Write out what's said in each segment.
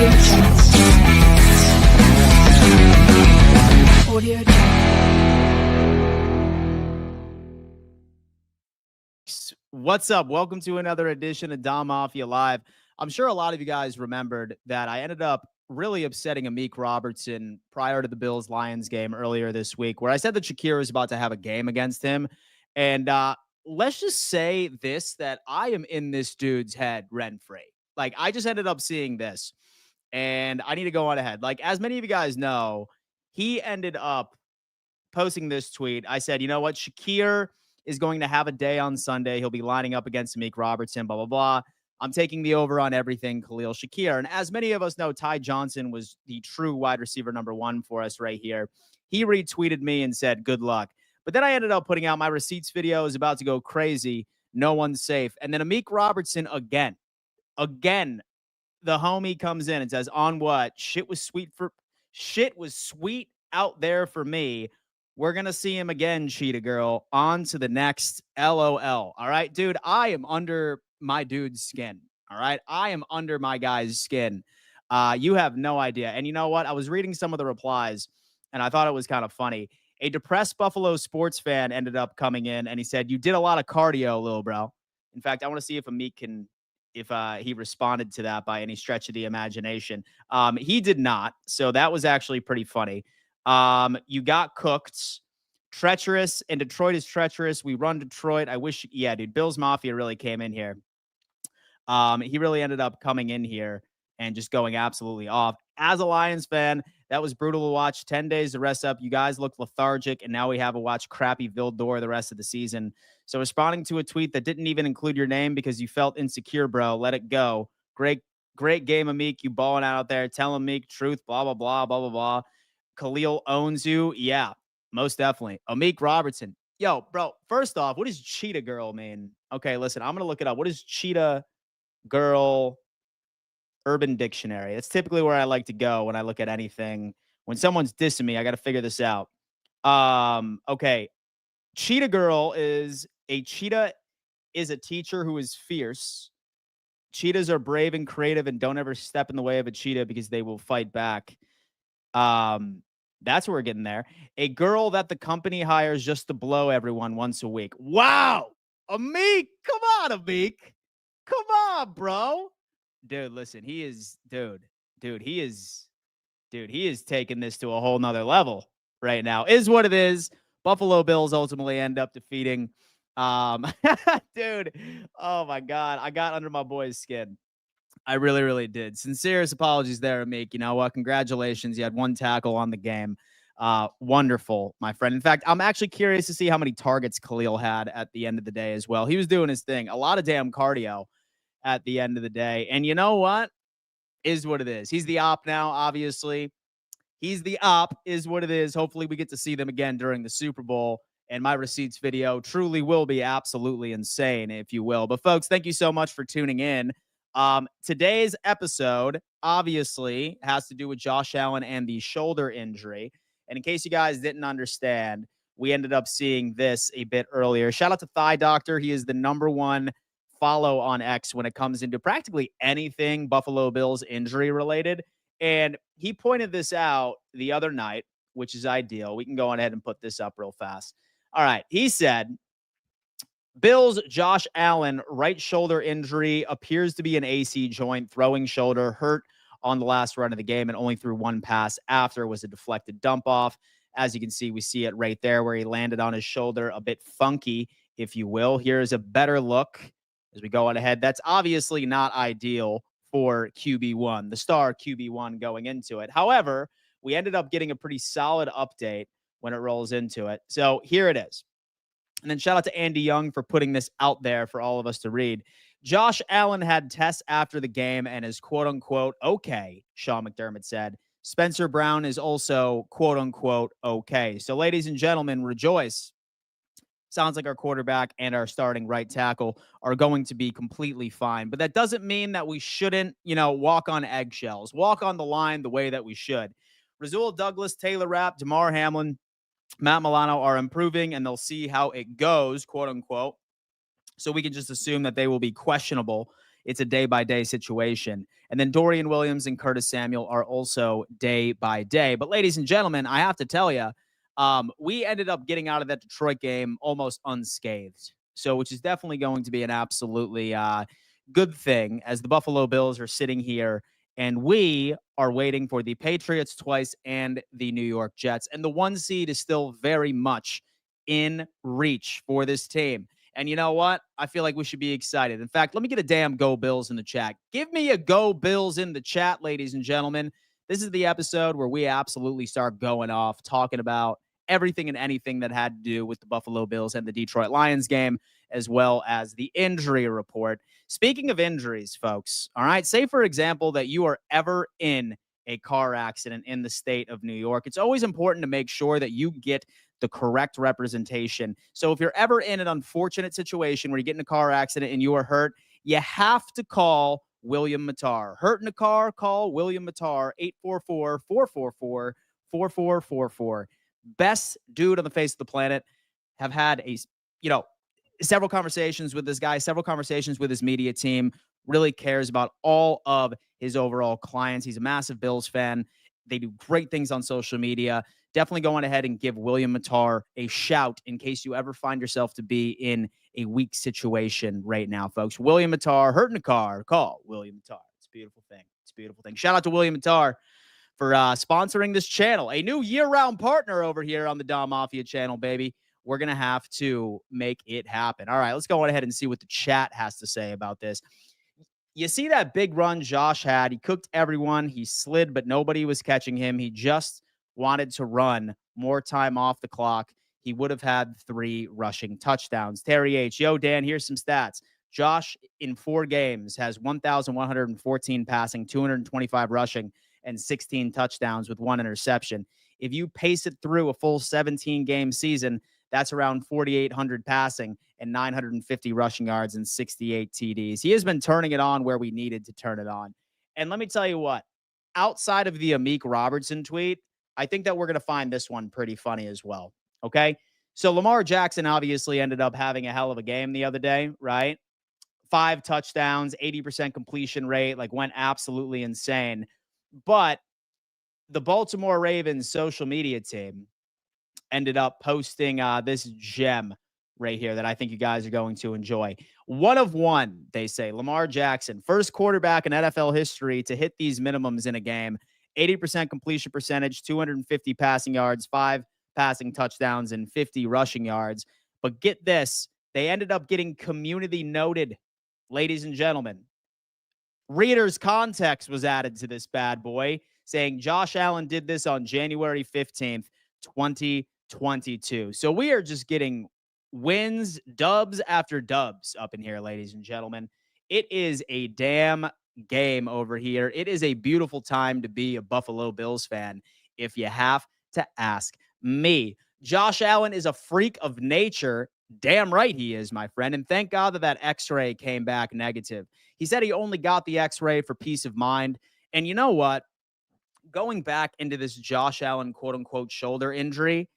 Audio What's up? Welcome to another edition of Dom Mafia Live. I'm sure a lot of you guys remembered that I ended up really upsetting Amik Robertson prior to the Bills-Lions game earlier this week, where I said that Shakir was about to have a game against him. And let's just say this, that I am in this dude's head rent-free. Like, I just ended up seeing this, and I need to go on ahead. Like, as many of you guys know, he ended up posting this tweet. I said, you know what? Shakir is going to have a day on Sunday. He'll be lining up against Amik Robertson, blah, blah, blah. I'm taking the over on everything Khalil Shakir. And as many of us know, Ty Johnson was the true wide receiver number one for us right here. He retweeted me and said, good luck. But then I ended up putting out my receipts video is about to go crazy. No one's safe. And then Amik Robertson again, the homie comes in and says, on what? Shit was sweet out there for me. We're going to see him again, Cheetah Girl. On to the next LOL. All right, dude, I am under my dude's skin. All right, I am under my guy's skin. You have no idea. And you know what? I was reading some of the replies, and I thought it was kind of funny. A depressed Buffalo sports fan ended up coming in, and he said, you did a lot of cardio, little bro. In fact, I want to see if Amik can, if he responded to that by any stretch of the imagination. He did not, so that was actually pretty funny. You got cooked. Treacherous, and Detroit is treacherous. We run Detroit. I wish, yeah, dude, Bills Mafia really came in here. He really ended up coming in here and just going absolutely off. As a Lions fan, that was brutal to watch. 10 days to rest up. You guys look lethargic, and now we have to watch crappy Vildor the rest of the season. So responding to a tweet that didn't even include your name because you felt insecure, bro, let it go. Great game, Amik. You balling out there. Tell Amik truth, blah, blah, blah, blah, blah, blah. Khalil owns you. Yeah, most definitely. Amik Robertson. Yo, bro, first off, what does Cheetah Girl mean? Okay, listen, I'm going to look it up. What is Cheetah Girl Urban Dictionary? That's typically where I like to go when I look at anything. When someone's dissing me, I got to figure this out. Okay. Cheetah Girl is a cheetah is a teacher who is fierce. Cheetahs are brave and creative and don't ever step in the way of a cheetah because they will fight back. That's where we're getting there. A girl that the company hires just to blow everyone once a week. Wow. Amik. Come on, Amik. Come on, bro. Dude, listen, he is taking this to a whole nother level right now. Is what it is. Buffalo Bills ultimately end up defeating. Dude, oh my God. I got under my boy's skin. I really, really did. Sincerest apologies there, Amik. You know what? Congratulations. You had one tackle on the game. Wonderful, my friend. In fact, I'm actually curious to see how many targets Khalil had at the end of the day as well. He was doing his thing. A lot of damn cardio at the end of the day. And you know what? Is what it is. He's the op now, obviously. He's the op, is what it is. Hopefully we get to see them again during the Super Bowl. And my receipts video truly will be absolutely insane, if you will. But folks, thank you so much for tuning in. Today's episode obviously has to do with Josh Allen and the shoulder injury. And in case you guys didn't understand, we ended up seeing this a bit earlier. Shout out to Thigh Doctor. He is the #1 follow on X when it comes into practically anything Buffalo Bills injury related. And he pointed this out the other night, which is ideal. We can go on ahead and put this up real fast. All right. He said, Bills Josh Allen right shoulder injury appears to be an AC joint, throwing shoulder, hurt on the last run of the game and only threw one pass after was a deflected dump off. As you can see, we see it right there where he landed on his shoulder, a bit funky, if you will. Here's a better look as we go on ahead. That's obviously not ideal for QB1, the star QB1 going into it. However, we ended up getting a pretty solid update when it rolls into it. So here it is. And then shout out to Andy Young for putting this out there for all of us to read. Josh Allen had tests after the game and is quote unquote okay, Sean McDermott said. Spencer Brown is also quote unquote okay. So ladies and gentlemen, rejoice. Sounds like our quarterback and our starting right tackle are going to be completely fine. But that doesn't mean that we shouldn't, walk on eggshells, walk on the line the way that we should. Rasul Douglas, Taylor Rapp, Damar Hamlin, Matt Milano are improving, and they'll see how it goes, quote unquote. So we can just assume that they will be questionable it's a day-by-day situation. And then Dorian Williams and Curtis Samuel are also day-by-day. But ladies and gentlemen, I have to tell you, we ended up getting out of that Detroit game almost unscathed. So, which is definitely going to be an absolutely good thing as the Buffalo Bills are sitting here and we are waiting for the Patriots twice and the New York Jets. And the 1 seed is still very much in reach for this team. And you know what? I feel like we should be excited. In fact, let me get a damn Go Bills in the chat. Give me a Go Bills in the chat, ladies and gentlemen. This is the episode where we absolutely start going off, talking about everything and anything that had to do with the Buffalo Bills and the Detroit Lions game, as well as the injury report. Speaking of injuries, folks, all right, say, for example, that you are ever in a car accident in the state of New York. It's always important to make sure that you get the correct representation. So if you're ever in an unfortunate situation where you get in a car accident and you are hurt, you have to call William Matar. Hurt in a car, call William Matar, 844-444-4444. Best dude on the face of the planet. Have had several conversations with this guy, several conversations with his media team. Really cares about all of his overall clients. He's a massive Bills fan. They do great things on social media. Definitely go on ahead and give William Matar a shout in case you ever find yourself to be in a weak situation right now, folks. William Matar, hurt in a car, call William Matar. It's a beautiful thing. It's a beautiful thing. Shout out to William Matar for sponsoring this channel. A new year-round partner over here on the Dom Mafia channel, baby. We're going to have to make it happen. All right, let's go on ahead and see what the chat has to say about this. You see that big run Josh had. He cooked everyone. He slid, but nobody was catching him. He just wanted to run more time off the clock. He would have had 3 rushing touchdowns. Terry H. Yo, Dan, here's some stats. Josh, in 4 games, has 1,114 passing, 225 rushing, and 16 touchdowns with 1 interception. If you pace it through a full 17-game season, that's around 4,800 passing and 950 rushing yards and 68 TDs. He has been turning it on where we needed to turn it on. And let me tell you what, outside of the Amik Robertson tweet, I think that we're going to find this one pretty funny as well. Okay. So Lamar Jackson obviously ended up having a hell of a game the other day, right? 5 touchdowns, 80% completion rate, like went absolutely insane. But the Baltimore Ravens social media team ended up posting this gem right here that I think you guys are going to enjoy. 1 of 1, they say. Lamar Jackson, first quarterback in NFL history to hit these minimums in a game. 80% completion percentage, 250 passing yards, 5 passing touchdowns, and 50 rushing yards. But get this, they ended up getting community noted, ladies and gentlemen. Reader's context was added to this bad boy, saying Josh Allen did this on January 15th, 2022. So we are just getting wins, dubs after dubs up in here, ladies and gentlemen. It is a damn game over here. It is a beautiful time to be a Buffalo Bills fan, if you have to ask me. Josh Allen is a freak of nature. Damn right he is, my friend. And thank God that x-ray came back negative. He said he only got the x-ray for peace of mind. And you know what? Going back into this Josh Allen quote-unquote shoulder injury,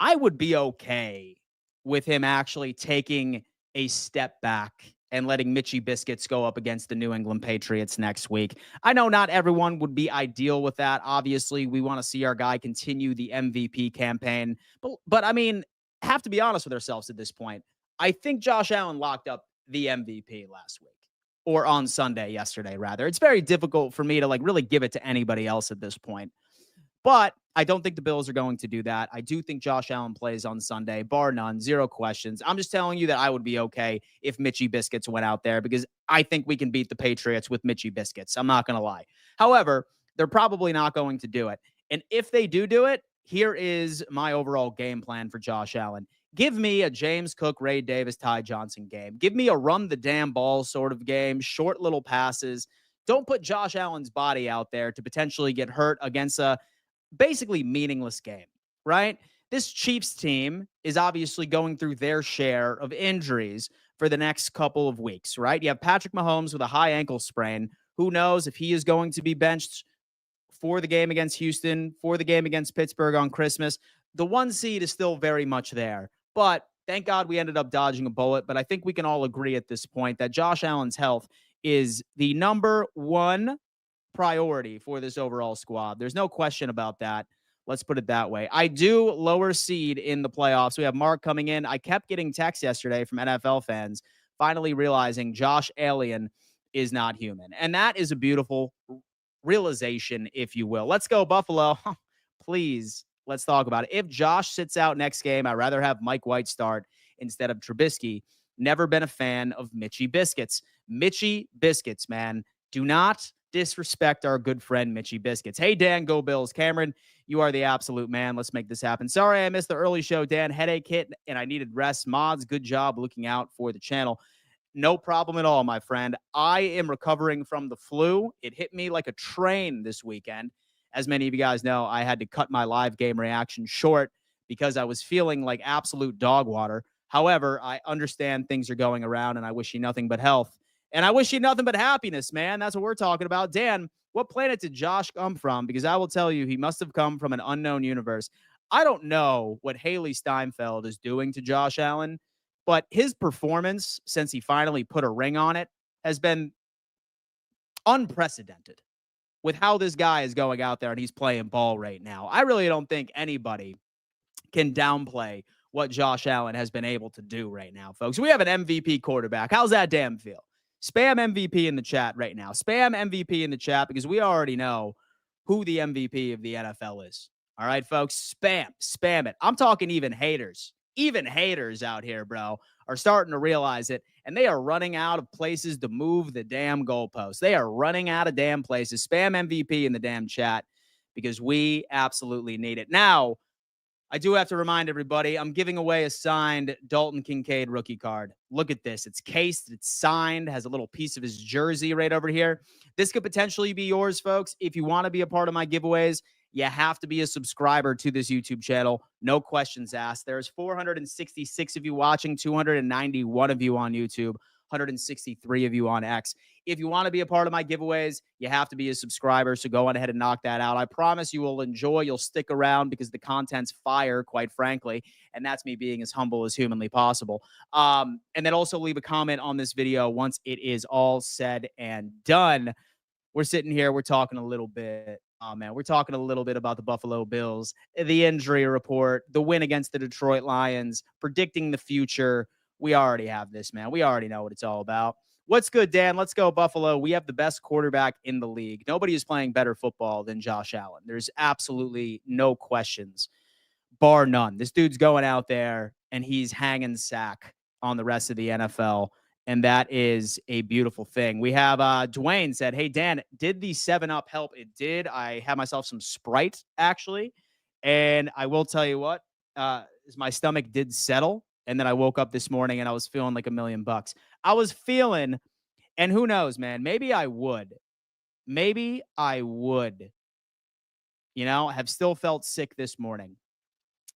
I would be okay with him actually taking a step back and letting Mitchie Biscuits go up against the New England Patriots next week. I know not everyone would be ideal with that. Obviously, we want to see our guy continue the MVP campaign. But I mean, have to be honest with ourselves at this point. I think Josh Allen locked up the MVP last week. Or on Sunday, yesterday, rather. It's very difficult for me to really give it to anybody else at this point. But I don't think the Bills are going to do that. I do think Josh Allen plays on Sunday, bar none, 0 questions. I'm just telling you that I would be okay if Mitchie Biscuits went out there because I think we can beat the Patriots with Mitchie Biscuits. I'm not going to lie. However, they're probably not going to do it. And if they do it, here is my overall game plan for Josh Allen. Give me a James Cook, Ray Davis, Ty Johnson game. Give me a run the damn ball sort of game, short little passes. Don't put Josh Allen's body out there to potentially get hurt against a basically meaningless game, right? This Chiefs team is obviously going through their share of injuries for the next couple of weeks, right? You have Patrick Mahomes with a high ankle sprain. Who knows if he is going to be benched for the game against Houston, for the game against Pittsburgh on Christmas. The 1 seed is still very much there. But thank God we ended up dodging a bullet. But I think we can all agree at this point that Josh Allen's health is the number one priority for this overall squad. There's no question about that. Let's put it that way. I do lower seed in the playoffs. We have Mark coming in. I kept getting texts yesterday from NFL fans finally realizing Josh Allen is not human. And that is a beautiful realization, if you will. Let's go, Buffalo. Please, let's talk about it. If Josh sits out next game, I'd rather have Mike White start instead of Trubisky. Never been a fan of Mitchy Biscuits. Mitchy Biscuits, man. Do not disrespect our good friend Mitchy Biscuits. Hey, Dan, go Bills. Cameron, you are the absolute man. Let's make this happen. Sorry I missed the early show, Dan. Headache hit, and I needed rest. Mods, good job looking out for the channel. No problem at all, my friend. I am recovering from the flu. It hit me like a train this weekend. As many of you guys know, I had to cut my live game reaction short because I was feeling like absolute dog water. However, I understand things are going around, and I wish you nothing but health. And I wish you nothing but happiness, man. That's what we're talking about. Dan, what planet did Josh come from? Because I will tell you, he must have come from an unknown universe. I don't know what Haley Steinfeld is doing to Josh Allen, but his performance since he finally put a ring on it has been unprecedented with how this guy is going out there and he's playing ball right now. I really don't think anybody can downplay what Josh Allen has been able to do right now, folks. We have an MVP quarterback. How's that damn feel? Spam MVP in the chat right now. Spam MVP in the chat because we already know who the MVP of the NFL is. All right, folks, spam it. I'm talking even haters out here, bro, are starting to realize it, and they are running out of places to move the damn goalposts. They are running out of damn places. Spam MVP in the damn chat because we absolutely need it. Now, I do have to remind everybody, I'm giving away a signed Dalton Kincaid rookie card. Look at this. It's cased, it's signed, has a little piece of his jersey right over here. This could potentially be yours, folks. If you want to be a part of my giveaways, you have to be a subscriber to this YouTube channel. No questions asked. There's 466 of you watching, 291 of you on YouTube, 163 of you on X. If you want to be a part of my giveaways, you have to be a subscriber. So go on ahead and knock that out. I promise you will enjoy. You'll stick around because the content's fire, quite frankly. And that's me being as humble as humanly possible. And then also leave a comment on this video once it is all said and done. We're sitting here. We're talking a little bit. Oh, man, we're talking a little bit about the Buffalo Bills, the injury report, the win against the Detroit Lions, predicting the future. We already have this, man. We already know what it's all about. What's good, Dan? Let's go, Buffalo. We have the best quarterback in the league. Nobody is playing better football than Josh Allen. There's absolutely no questions, bar none. This dude's going out there, and he's hanging sack on the rest of the NFL. And that is a beautiful thing. We have Dwayne said, hey, Dan, did the 7-Up help? It did. I had myself some Sprite, actually. And I will tell you what, my stomach did settle. And then I woke up this morning and I was feeling like $1,000,000. I was feeling, and who knows, man, maybe I would, have still felt sick this morning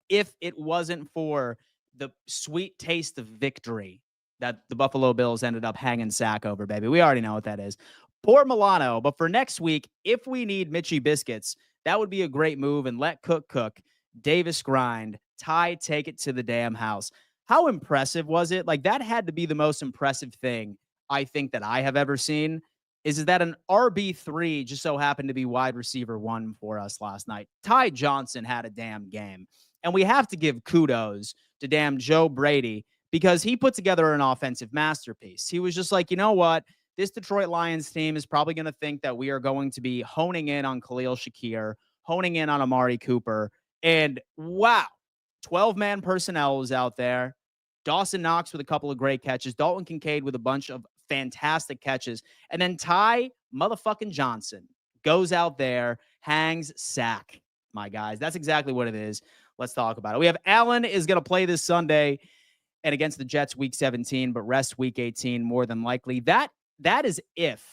if it wasn't for the sweet taste of victory that the Buffalo Bills ended up hanging sack over, baby. We already know what that is. Poor Milano. But for next week, if we need Mitchy Biscuits, that would be a great move. And let Cook cook. Davis grind. Ty take it to the damn house. How impressive was it? Like, that had to be the most impressive thing I think that I have ever seen, is that an RB3 just so happened to be wide receiver 1 for us last night. Ty Johnson had a damn game. And we have to give kudos to damn Joe Brady, because he put together an offensive masterpiece. He was just like, you know what? This Detroit Lions team is probably going to think that we are going to be honing in on Khalil Shakir, honing in on Amari Cooper. And wow, 12-man personnel was out there. Dawson Knox with a couple of great catches. Dalton Kincaid with a bunch of fantastic catches. And then Ty motherfucking Johnson goes out there, hangs sack, my guys. That's exactly what it is. Let's talk about it. We have Allen is going to play this Sunday and against the Jets week 17, but rest week 18 more than likely. That is if,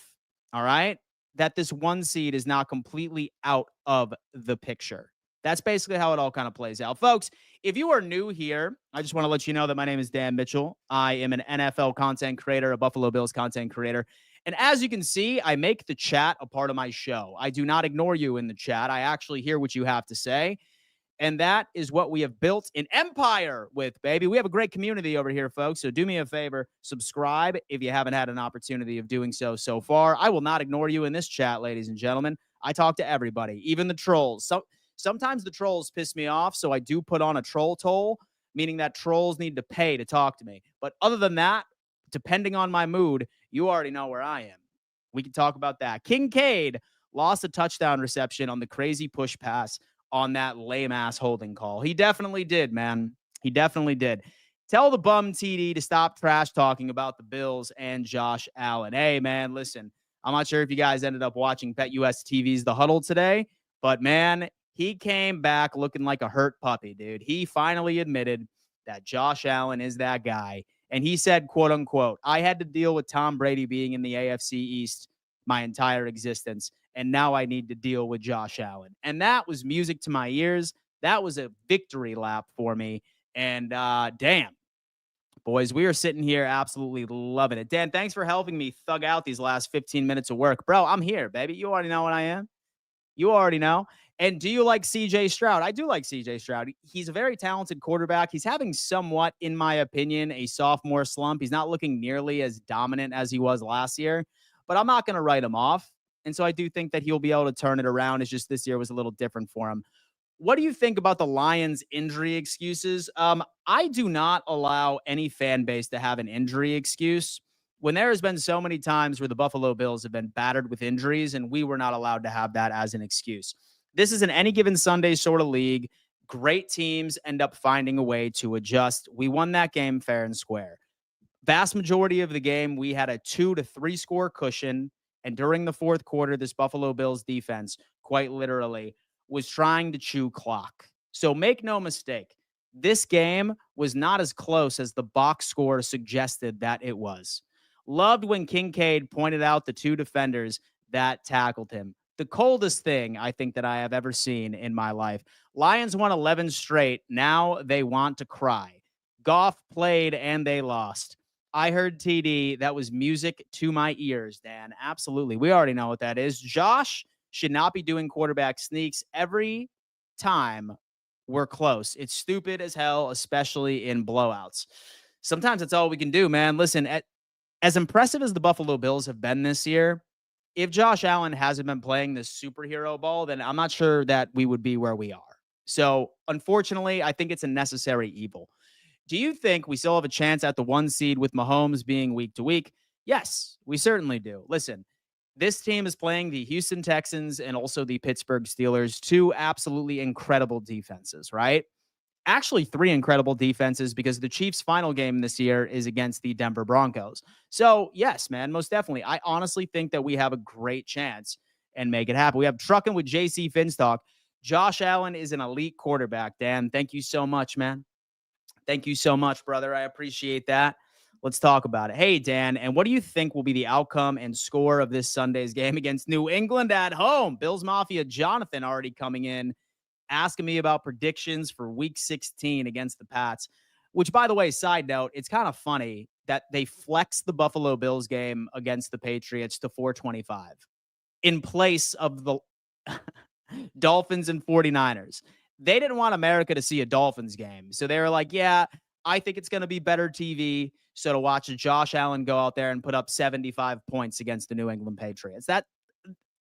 all right, that this 1 seed is not completely out of the picture. That's basically how it all kind of plays out. Folks, if you are new here, I just want to let you know that my name is Dan Mitchell. I am an NFL content creator, a Buffalo Bills content creator. And as you can see, I make the chat a part of my show. I do not ignore you in the chat. I actually hear what you have to say. And that is what we have built an empire with, baby. We have a great community over here, folks. So do me a favor, subscribe if you haven't had an opportunity of doing so far. I will not ignore you in this chat, ladies and gentlemen. I talk to everybody, even the trolls. Sometimes the trolls piss me off, so I do put on a troll toll, meaning that trolls need to pay to talk to me. But other than that, depending on my mood, you already know where I am. We can talk about that. Kincaid lost a touchdown reception on the crazy push pass on that lame-ass holding call. He definitely did, man. He definitely did. Tell the bum TD to stop trash talking about the Bills and Josh Allen. Hey, man, listen, I'm not sure if you guys ended up watching BetUS TV's The Huddle today, but, man, he came back looking like a hurt puppy, dude. He finally admitted that Josh Allen is that guy. And he said, quote unquote, I had to deal with Tom Brady being in the AFC East my entire existence. And now I need to deal with Josh Allen. And that was music to my ears. That was a victory lap for me. And damn, boys, we are sitting here absolutely loving it. Dan, thanks for helping me thug out these last 15 minutes of work. Bro, I'm here, baby. You already know what I am. You already know. And do you like CJ Stroud? I do like CJ Stroud. He's a very talented quarterback. He's having somewhat, in my opinion, a sophomore slump. He's not looking nearly as dominant as he was last year, but I'm not going to write him off. And so I do think that he'll be able to turn it around. It's just this year was a little different for him. What do you think about the Lions' injury excuses? I do not allow any fan base to have an injury excuse when there has been so many times where the Buffalo Bills have been battered with injuries, and we were not allowed to have that as an excuse. This is an any given Sunday sort of league. Great teams end up finding a way to adjust. We won that game fair and square. Vast majority of the game, we had a 2 to 3 score cushion. And during the fourth quarter, this Buffalo Bills defense, quite literally, was trying to chew clock. So make no mistake, this game was not as close as the box score suggested that it was. Loved when Kincaid pointed out the two defenders that tackled him. The coldest thing I think that I have ever seen in my life. Lions won 11 straight. Now they want to cry. Goff played and they lost. I heard TD. That was music to my ears, Dan. Absolutely. We already know what that is. Josh should not be doing quarterback sneaks every time we're close. It's stupid as hell, especially in blowouts. Sometimes that's all we can do, man. Listen, as impressive as the Buffalo Bills have been this year, if Josh Allen hasn't been playing this superhero ball, then I'm not sure that we would be where we are. So, unfortunately, I think it's a necessary evil. Do you think we still have a chance at the 1 seed with Mahomes being week to week? Yes, we certainly do. Listen, this team is playing the Houston Texans and also the Pittsburgh Steelers, two absolutely incredible defenses, right? Actually, 3 incredible defenses because the Chiefs' final game this year is against the Denver Broncos. So, yes, man, most definitely. I honestly think that we have a great chance and make it happen. We have trucking with JC Finstock. Josh Allen is an elite quarterback, Dan. Thank you so much, man. Thank you so much, brother. I appreciate that. Let's talk about it. Hey, Dan, and what do you think will be the outcome and score of this Sunday's game against New England at home? Bills Mafia Jonathan already coming in, asking me about predictions for week 16 against the Pats, which, by the way, side note, it's kind of funny that they flexed the Buffalo Bills game against the Patriots to 425 in place of the Dolphins and 49ers. They didn't want America to see a Dolphins game. So they were like, yeah, I think it's going to be better TV. So to watch Josh Allen go out there and put up 75 points against the New England Patriots,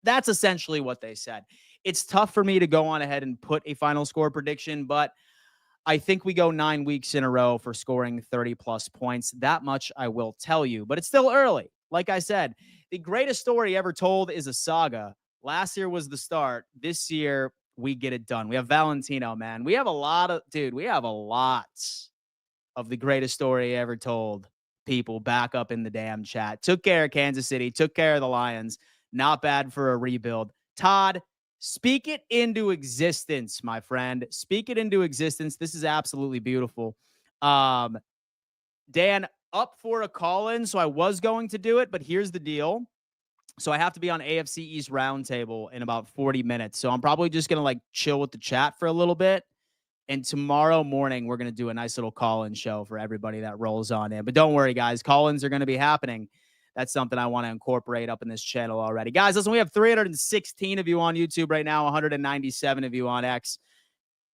that's essentially what they said. It's tough for me to go on ahead and put a final score prediction, but I think we go 9 weeks in a row for scoring 30 plus points. That much I will tell you, but it's still early. Like I said, the greatest story ever told is a saga. Last year was the start. This year, we get it done. We have Valentino, man. We have a lot of the greatest story ever told people back up in the damn chat. Took care of Kansas City, took care of the Lions. Not bad for a rebuild. Todd, speak it into existence, my friend. Speak it into existence. This is absolutely beautiful. Dan, up for a call-in, so I was going to do it, but here's the deal. So I have to be on AFC East roundtable in about 40 minutes. So I'm probably just going to chill with the chat for a little bit. And tomorrow morning, we're going to do a nice little call-in show for everybody that rolls on in. But don't worry, guys. Call-ins are going to be happening. That's something I want to incorporate up in this channel already. Guys, listen, we have 316 of you on YouTube right now, 197 of you on X.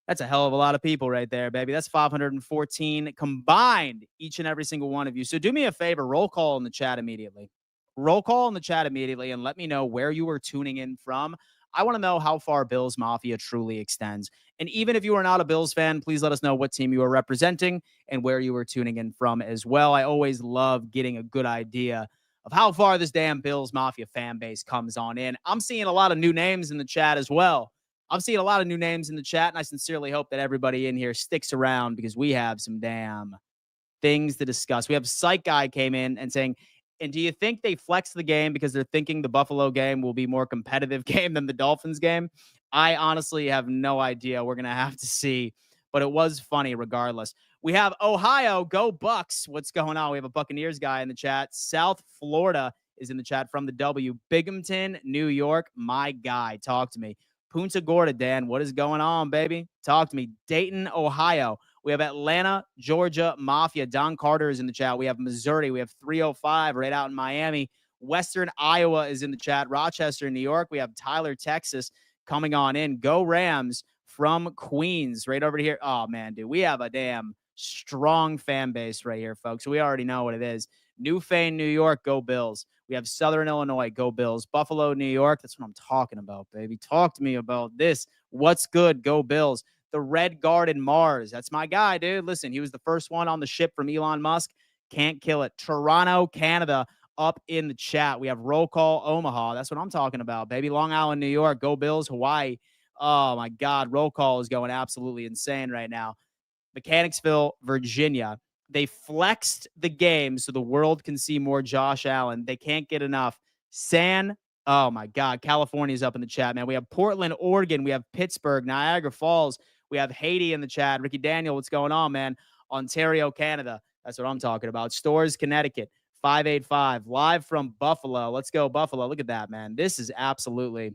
That's a hell of a lot of people right there, baby. That's 514 combined, each and every single one of you. So do me a favor, roll call in the chat immediately. Roll call in the chat immediately and let me know where you are tuning in from. I want to know how far Bills Mafia truly extends. And even if you are not a Bills fan, please let us know what team you are representing and where you are tuning in from as well. I always love getting a good idea of how far this damn Bills Mafia fan base comes on in. I'm seeing a lot of new names in the chat as well. I'm seeing a lot of new names in the chat, and I sincerely hope that everybody in here sticks around because we have some damn things to discuss. We have Psych Guy came in and saying, and do you think they flex the game because they're thinking the Buffalo game will be more competitive game than the Dolphins game? I honestly have no idea. We're going to have to see, but it was funny regardless. We have Ohio, go Bucks. What's going on? We have a Buccaneers guy in the chat. South Florida is in the chat from the W. Binghamton, New York. My guy, talk to me. Punta Gorda, Dan, what is going on, baby? Talk to me. Dayton, Ohio. We have Atlanta, Georgia, Mafia. Don Carter is in the chat. We have Missouri. We have 305 right out in Miami. Western Iowa is in the chat. Rochester, New York. We have Tyler, Texas coming on in. Go Rams from Queens right over here. Oh, man, dude. We have a damn strong fan base right here, folks. We already know what it is. Newfane, New York. Go Bills. We have Southern Illinois, go Bills. Buffalo, New York. That's what I'm talking about, baby. Talk to me about this. What's good? Go Bills. The Red Garden Mars. That's my guy, dude. Listen, he was the first one on the ship from Elon Musk. Can't kill it. Toronto, Canada, up in the chat. We have Roll Call Omaha. That's what I'm talking about, baby. Long Island, New York. Go Bills. Hawaii. Oh, my God. Roll Call is going absolutely insane right now. Mechanicsville, Virginia. They flexed the game so the world can see more Josh Allen. They can't get enough. Oh my God, California's up in the chat, man. We have Portland, Oregon. We have Pittsburgh, Niagara Falls. We have Haiti in the chat. Ricky Daniel, what's going on, man? Ontario, Canada. That's what I'm talking about. Stores, Connecticut, 585. Live from Buffalo. Let's go, Buffalo. Look at that, man. This is absolutely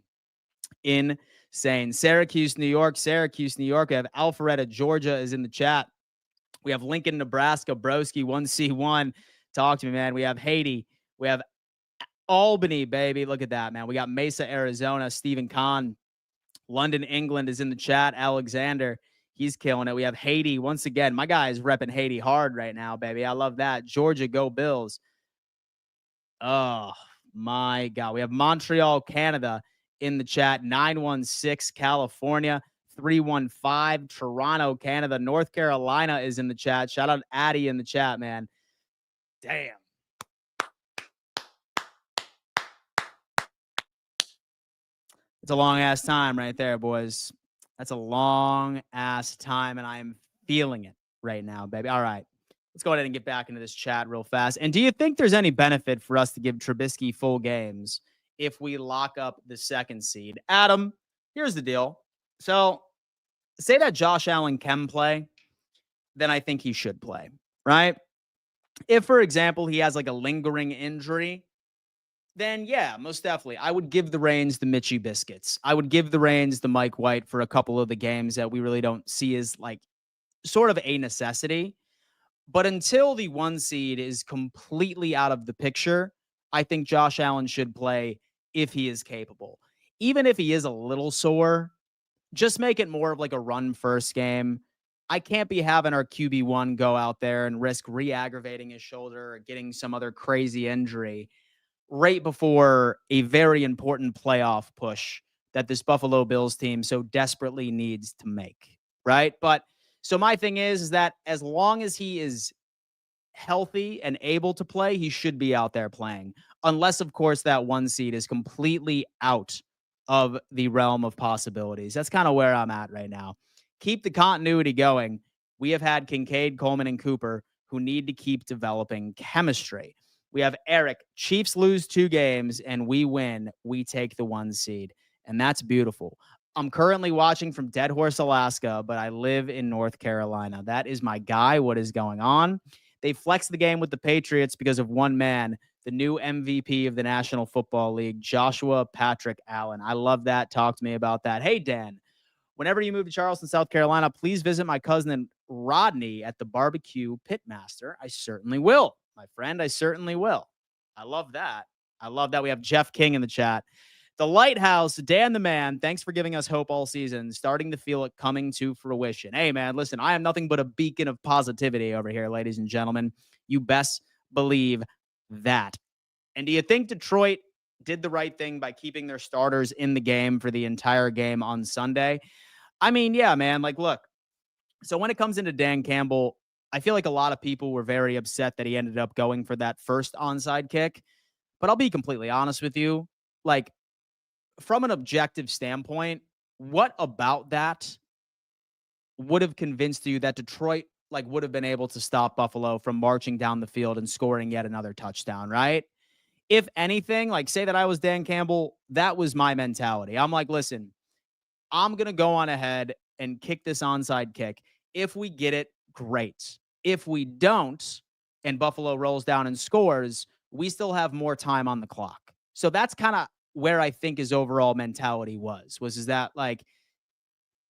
insane. Syracuse, New York. Syracuse, New York. We have Alpharetta, Georgia is in the chat. We have Lincoln, Nebraska, Broski, 1C1. Talk to me, man. We have Haiti. We have Albany, baby. Look at that, man. We got Mesa, Arizona. Stephen Kahn. London, England is in the chat. Alexander, he's killing it. We have Haiti. Once again, my guy is repping Haiti hard right now, baby. I love that. Georgia, go Bills. Oh, my God. We have Montreal, Canada in the chat. 916, California. 315, Toronto, Canada. North Carolina is in the chat. Shout out Addie in the chat, man. Damn. It's a long ass time right there, boys. That's a long ass time, and I am feeling it right now, baby. All right. Let's go ahead and get back into this chat real fast. And do you think there's any benefit for us to give Trubisky full games if we lock up the second seed? Adam, here's the deal. So say that Josh Allen can play, then I think he should play, right? If, for example, he has like a lingering injury, then yeah, most definitely. I would give the reins to Mitchie Biscuits. I would give the reins to Mike White for a couple of the games that we really don't see as like sort of a necessity. But until the one seed is completely out of the picture, I think Josh Allen should play if he is capable. Even if he is a little sore, just make it more of like a run first game. I can't be having our QB1 go out there and risk re-aggravating his shoulder or getting some other crazy injury right before a very important playoff push that this Buffalo Bills team so desperately needs to make, right? But so my thing is that as long as he is healthy and able to play, he should be out there playing. Unless, of course, that one seed is completely out of the realm of possibilities. That's kind of where I'm at right now. Keep the continuity going. We have had Kincaid, Coleman, and Cooper who need to keep developing chemistry. We have Eric. Chiefs lose 2 games and we win. We take the 1 seed. And that's beautiful. I'm currently watching from Dead Horse, Alaska, but I live in North Carolina. That is my guy. What is going on? They flexed the game with the Patriots because of one man, the new MVP of the National Football League, Joshua Patrick Allen. I love that. Talk to me about that. Hey, Dan, whenever you move to Charleston, South Carolina, please visit my cousin Rodney at the Barbecue Pitmaster. I certainly will, my friend. I certainly will. I love that. I love that. We have Jeff King in the chat. The Lighthouse, Dan the Man, thanks for giving us hope all season. Starting to feel it coming to fruition. Hey, man, listen, I am nothing but a beacon of positivity over here, ladies and gentlemen. You best believe that. And do you think Detroit did the right thing by keeping their starters in the game for the entire game on Sunday? I mean, yeah, man. Like, look, so when it comes into Dan Campbell, I feel like a lot of people were very upset that he ended up going for that first onside kick. But I'll be completely honest with you. Like, from an objective standpoint, what about that would have convinced you that Detroit like would have been able to stop Buffalo from marching down the field and scoring yet another touchdown, right? If anything, like say that I was Dan Campbell, that was my mentality. I'm like, listen, I'm going to go on ahead and kick this onside kick. If we get it, great. If we don't, and Buffalo rolls down and scores, we still have more time on the clock. So that's kind of where I think his overall mentality was is that like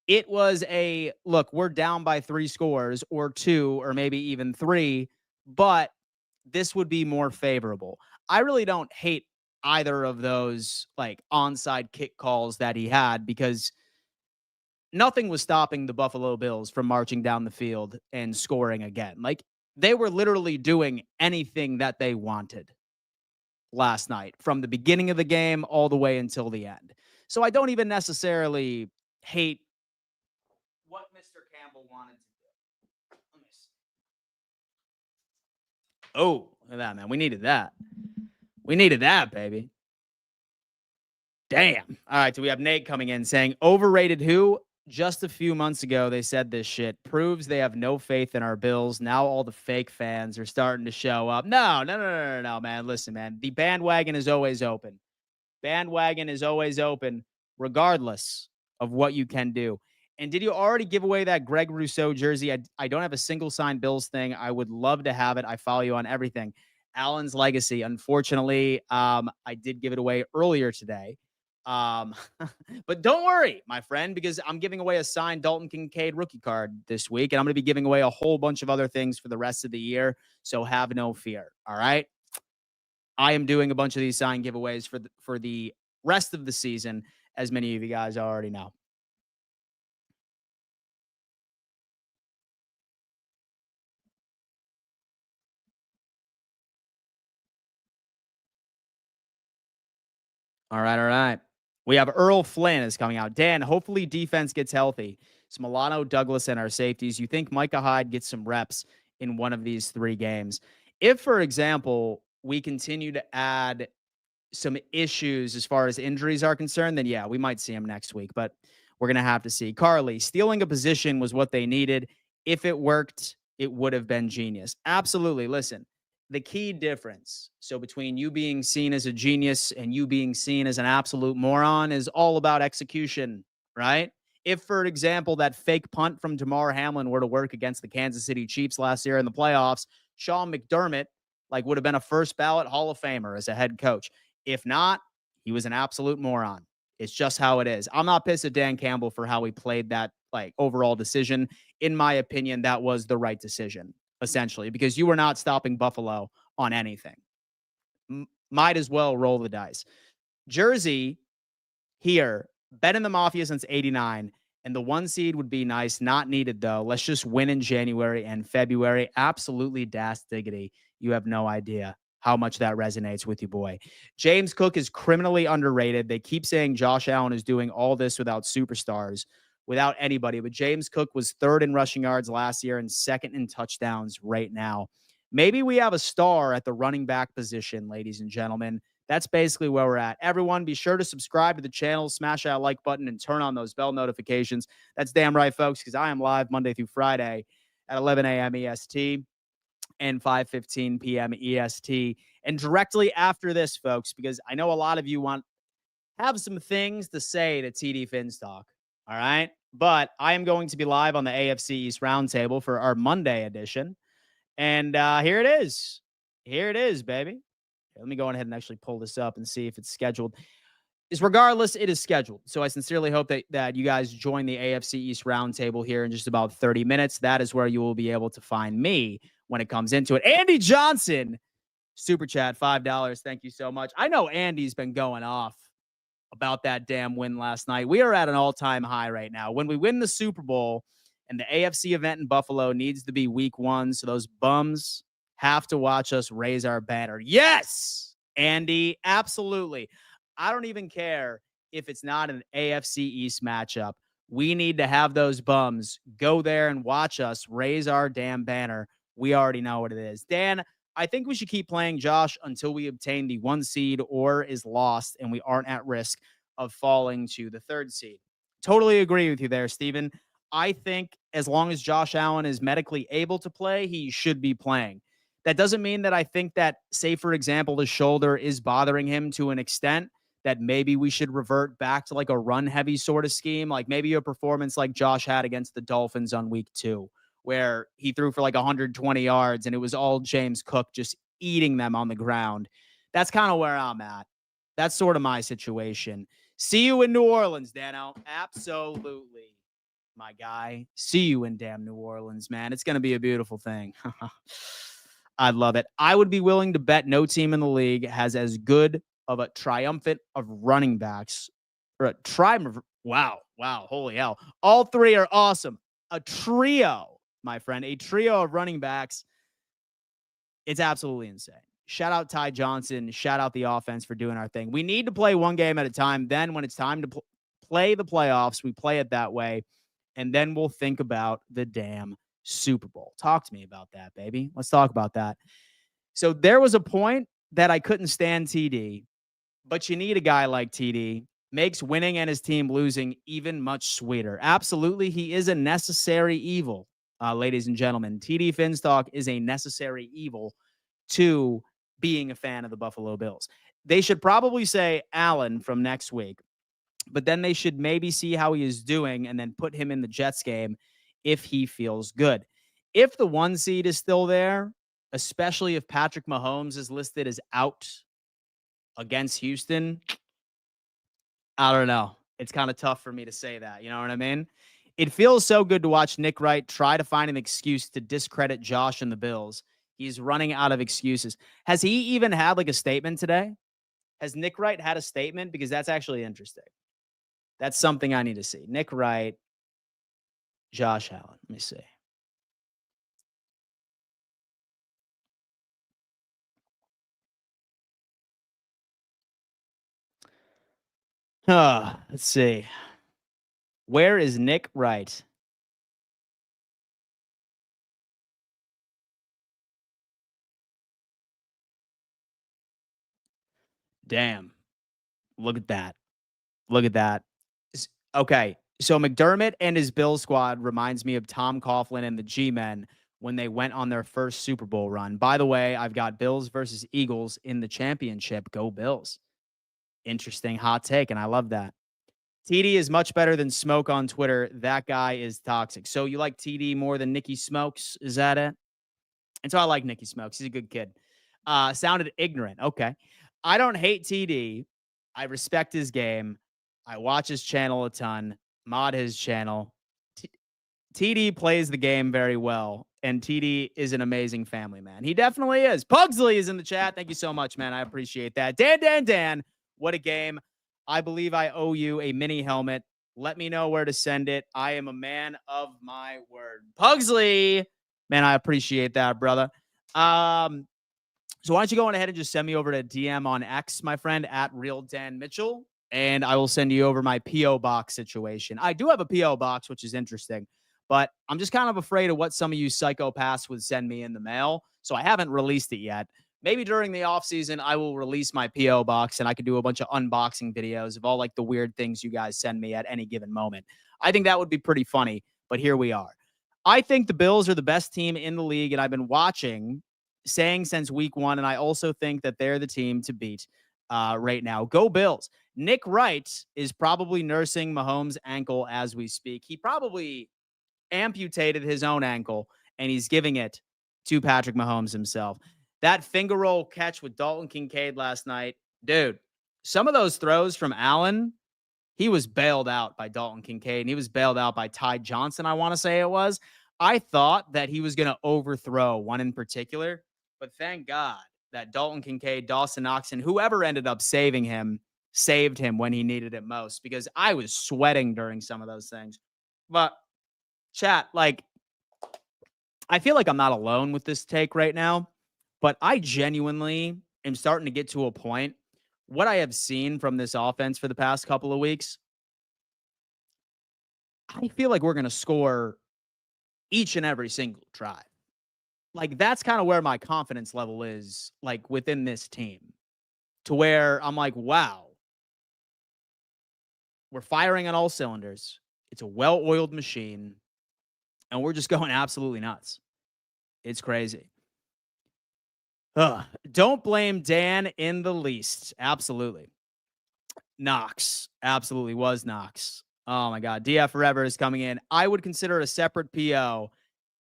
it was a look, we're down by 3 scores or 2 or maybe even 3, but this would be more favorable. I really don't hate either of those like onside kick calls that he had because nothing was stopping the Buffalo Bills from marching down the field and scoring again. Like they were literally doing anything that they wanted last night from the beginning of the game all the way until the end. So I don't even necessarily hate what Mr. Campbell wanted to do. Let me see. Oh, look at that, man. We needed that. We needed that, baby. Damn. All right. So we have Nate coming in saying, overrated who? Just a few months ago, they said this shit proves they have no faith in our Bills. Now all the fake fans are starting to show up. No, man. Listen, man. The bandwagon is always open. Bandwagon is always open, regardless of what you can do. And did you already give away that Greg Rousseau jersey? I don't have a single signed Bills thing. I would love to have it. I follow you on everything. Allen's legacy. Unfortunately, I did give it away earlier today. But don't worry, my friend, because I'm giving away a signed Dalton Kincaid rookie card this week, and I'm going to be giving away a whole bunch of other things for the rest of the year. So have no fear. All right. I am doing a bunch of these signed giveaways for the rest of the season, as many of you guys already know. All right. We have Earl Flynn is coming out. Dan, hopefully defense gets healthy. It's Milano, Douglas, and our safeties. You think Micah Hyde gets some reps in one of these 3 games? If, for example, we continue to add some issues as far as injuries are concerned, then yeah, we might see him next week, but we're going to have to see. Carly, stealing a position was what they needed. If it worked, it would have been genius. Absolutely. Listen, the key difference, so between you being seen as a genius and you being seen as an absolute moron, is all about execution, right? If, for example, that fake punt from Damar Hamlin were to work against the Kansas City Chiefs last year in the playoffs, Sean McDermott like would have been a first ballot Hall of Famer as a head coach. If not, he was an absolute moron. It's just how it is. I'm not pissed at Dan Campbell for how he played that like overall decision. In my opinion, that was the right decision, essentially, because you were not stopping Buffalo on anything. Might as well roll the dice. Jersey here, been in the Mafia since 89, and the 1 seed would be nice. Not needed, though. Let's just win in January and February. Absolutely das diggity. You have no idea how much that resonates with you, boy. James Cook is criminally underrated. They keep saying Josh Allen is doing all this without superstars, without anybody. But James Cook was 3rd in rushing yards last year and 2nd in touchdowns right now. Maybe we have a star at the running back position, ladies and gentlemen. That's basically where we're at. Everyone, be sure to subscribe to the channel, smash that like button, and turn on those bell notifications. That's damn right, folks, because I am live Monday through Friday at 11 a.m. EST and 5:15 p.m. EST. And directly after this, folks, because I know a lot of you have some things to say to TD Finstock, all right? But I am going to be live on the AFC East Roundtable for our Monday edition. And here it is. Here it is, baby. Let me go ahead and actually pull this up and see if it's scheduled. Regardless, it is scheduled. So I sincerely hope that you guys join the AFC East Roundtable here in just about 30 minutes. That is where you will be able to find me when it comes into it. Andy Johnson, super chat, $5. Thank you so much. I know Andy's been going off about that damn win last night. We are at an all-time high right now. When we win the Super Bowl and the AFC event in Buffalo needs to be week 1, so those bums have to watch us raise our banner. Yes, Andy, absolutely. I don't even care if it's not an AFC East matchup. We need to have those bums go there and watch us raise our damn banner. We already know what it is. Dan, I think we should keep playing Josh until we obtain the 1 seed or is lost and we aren't at risk of falling to the 3rd seed. Totally agree with you there, Steven. I think as long as Josh Allen is medically able to play, he should be playing. That doesn't mean that I think that, say, for example, the shoulder is bothering him to an extent that maybe we should revert back to like a run heavy sort of scheme, like maybe a performance like Josh had against the Dolphins on week 2, where he threw for like 120 yards and it was all James Cook just eating them on the ground. That's kind of where I'm at. That's sort of my situation. See you in New Orleans, Dano. Absolutely, my guy. See you in damn New Orleans, man. It's going to be a beautiful thing. I'd love it. I would be willing to bet no team in the league has as good of a triumphant of running backs or a wow, holy hell. All 3 are awesome. A trio, my friend, a trio of running backs. It's absolutely insane. Shout out Ty Johnson. Shout out the offense for doing our thing. We need to play one game at a time. Then when it's time to play the playoffs, we play it that way. And then we'll think about the damn Super Bowl. Talk to me about that, baby. Let's talk about that. So there was a point that I couldn't stand TD, but you need a guy like TD. Makes winning and his team losing even much sweeter. Absolutely, he is a necessary evil, ladies and gentlemen. TD Finstock is a necessary evil to being a fan of the Buffalo Bills. They should probably say Allen from next week, but then they should maybe see how he is doing and then put him in the Jets game if he feels good. If the 1 seed is still there, especially if Patrick Mahomes is listed as out against Houston, I don't know. It's kind of tough for me to say that. You know what I mean? It feels so good to watch Nick Wright try to find an excuse to discredit Josh and the Bills. He's running out of excuses. Has he even had like a statement today? Has Nick Wright had a statement? Because that's actually interesting. That's something I need to see. Nick Wright, Josh Allen. Let me see. Let's see. Where is Nick Wright? Damn. Look at that. Look at that. Okay. So McDermott and his Bill squad reminds me of Tom Coughlin and the G-Men when they went on their first Super Bowl run. By the way, I've got Bills versus Eagles in the championship. Go Bills. Interesting hot take, and I love that. TD is much better than Smoke on Twitter. That guy is toxic. So you like TD more than Nicky Smokes? Is that it? And so I like Nicky Smokes. He's a good kid. Sounded ignorant. Okay. I don't hate TD. I respect his game. I watch his channel a ton, mod his channel. TD plays the game very well, and TD is an amazing family man. He definitely is. Pugsley is in the chat. Thank you so much, man. I appreciate that. Dan, what a game. I believe I owe you a mini helmet. Let me know where to send it. I am a man of my word. Pugsley, man, I appreciate that, brother. So why don't you go on ahead and just send me over to DM on X, my friend, at Real Dan Mitchell, and I will send you over my P.O. box situation. I do have a P.O. box, which is interesting, but I'm just kind of afraid of what some of you psychopaths would send me in the mail, so I haven't released it yet. Maybe during the offseason, I will release my P.O. box, and I could do a bunch of unboxing videos of all like the weird things you guys send me at any given moment. I think that would be pretty funny, but here we are. I think the Bills are the best team in the league, and I've been saying since week 1, and I also think that they're the team to beat right now. Go Bills. Nick Wright is probably nursing Mahomes' ankle as we speak. He probably amputated his own ankle, and he's giving it to Patrick Mahomes himself. That finger roll catch with Dalton Kincaid last night, dude, some of those throws from Allen, he was bailed out by Dalton Kincaid, and he was bailed out by Ty Johnson, I want to say it was. I thought that he was going to overthrow one in particular, but thank God that Dalton Kincaid, Dawson Knox, and whoever ended up saving him saved him when he needed it most, because I was sweating during some of those things. But chat, like, I feel like I'm not alone with this take right now, but I genuinely am starting to get to a point. What I have seen from this offense for the past couple of weeks, I feel like we're going to score each and every single drive. Like, that's kind of where my confidence level is, like, within this team, to where I'm like, wow, we're firing on all cylinders. It's a well-oiled machine, and we're just going absolutely nuts. It's crazy. Ugh. Don't blame Dan in the least. Absolutely. Knox. Absolutely was Knox. Oh my God. DF Forever is coming in. I would consider it a separate PO.